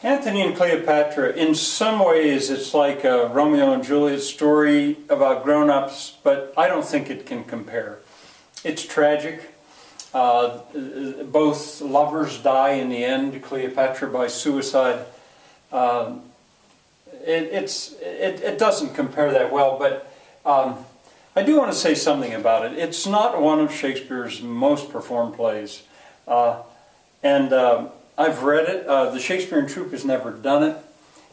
Antony and Cleopatra, in some ways it's like a Romeo and Juliet story about grown-ups, but I don't think it can compare. It's tragic. Both lovers die in the end, Cleopatra by suicide. It doesn't compare that well, but I do want to say something about it. It's not one of Shakespeare's most performed plays. I've read it. The Shakespearean troupe has never done it.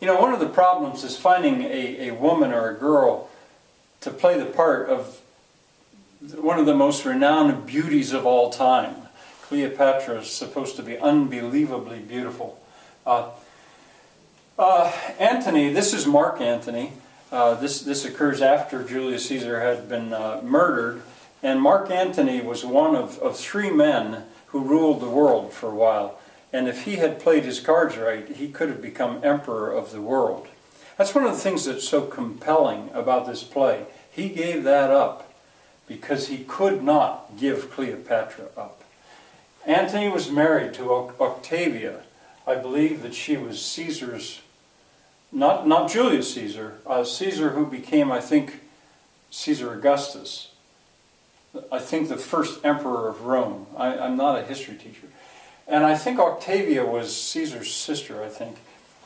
You know, one of the problems is finding a woman or a girl to play the part of one of the most renowned beauties of all time. Cleopatra is supposed to be unbelievably beautiful. Antony, this is Mark Antony. This occurs after Julius Caesar had been murdered. And Mark Antony was one of three men who ruled the world for a while. And if he had played his cards right, he could have become emperor of the world. That's one of the things that's so compelling about this play. He gave that up because he could not give Cleopatra up. Antony was married to Octavia. I believe that she was Caesar's, not Julius Caesar, Caesar who became, I think, Caesar Augustus. I think the first emperor of Rome. I'm not a history teacher. And I think Octavia was Caesar's sister, I think.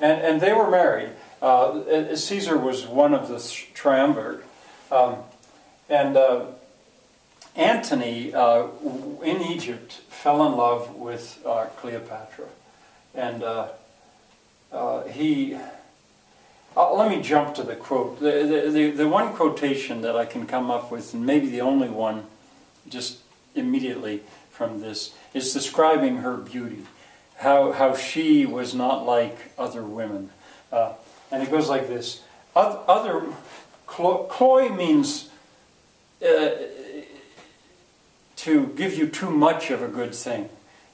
And they were married. Caesar was one of the triumvirate. Antony, in Egypt, fell in love with Cleopatra. And let me jump to the quote. The one quotation that I can come up with, and maybe the only one just immediately from this, is describing her beauty. How she was not like other women. And it goes like this. Cloy means to give you too much of a good thing.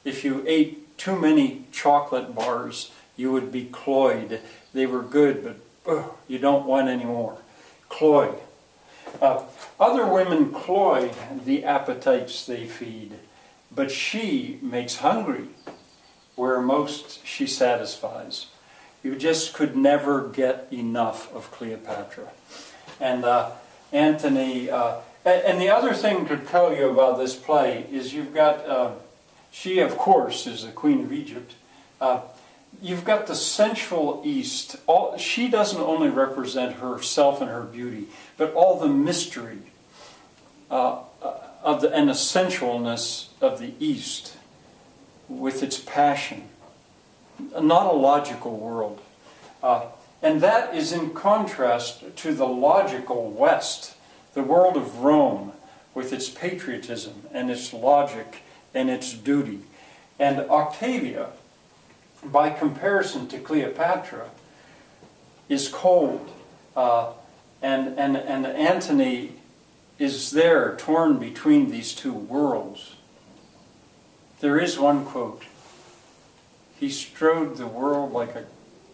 If you ate too many chocolate bars, you would be cloyed. They were good, but you don't want any more. Cloy. Other women cloy the appetites they feed, but she makes hungry where most she satisfies. You just could never get enough of Cleopatra. And Antony... and the other thing to tell you about this play is you've got... she, of course, is the Queen of Egypt. You've got the sensual East. She doesn't only represent herself and her beauty, but all the mystery and the sensualness of the East with its passion. Not a logical world. And that is in contrast to the logical West, the world of Rome, with its patriotism and its logic and its duty. And Octavia, by comparison to Cleopatra, is cold. And Antony is there, torn between these two worlds. There is one quote. He strode the world like a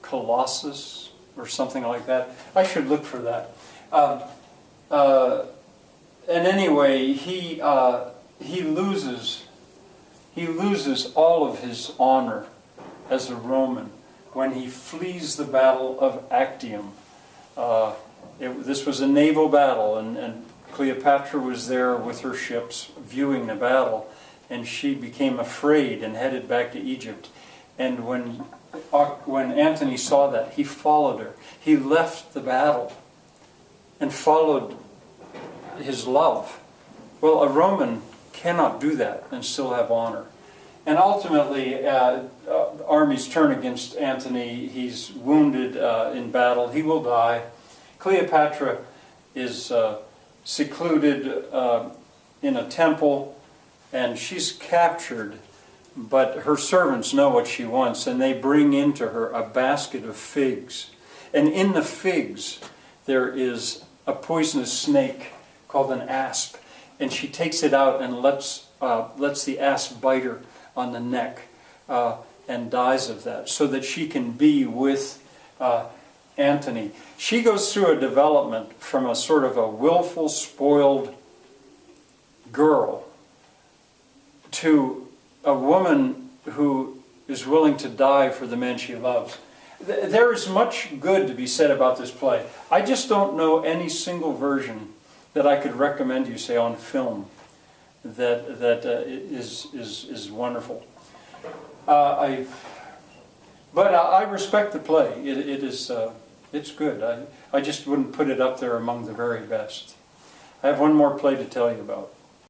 colossus, or something like that. I should look for that. And anyway, he loses all of his honor as a Roman when he flees the battle of Actium. This was a naval battle, and Cleopatra was there with her ships viewing the battle, and she became afraid and headed back to Egypt. And when Antony saw that, he followed her. He left the battle and followed his love. Well, a Roman cannot do that and still have honor. And ultimately, armies turn against Antony. He's wounded in battle. He will die. Cleopatra is secluded in a temple, and she's captured. But her servants know what she wants, and they bring into her a basket of figs. And in the figs, there is a poisonous snake called an asp. And she takes it out and lets the asp bite her on the neck and dies of that, so that she can be with Antony. She goes through a development from a sort of a willful, spoiled girl to a woman who is willing to die for the man she loves. There is much good to be said about this play. I just don't know any single version that I could recommend you, say, on film, that is wonderful. But I respect the play. It's good. I just wouldn't put it up there among the very best. I have one more play to tell you about.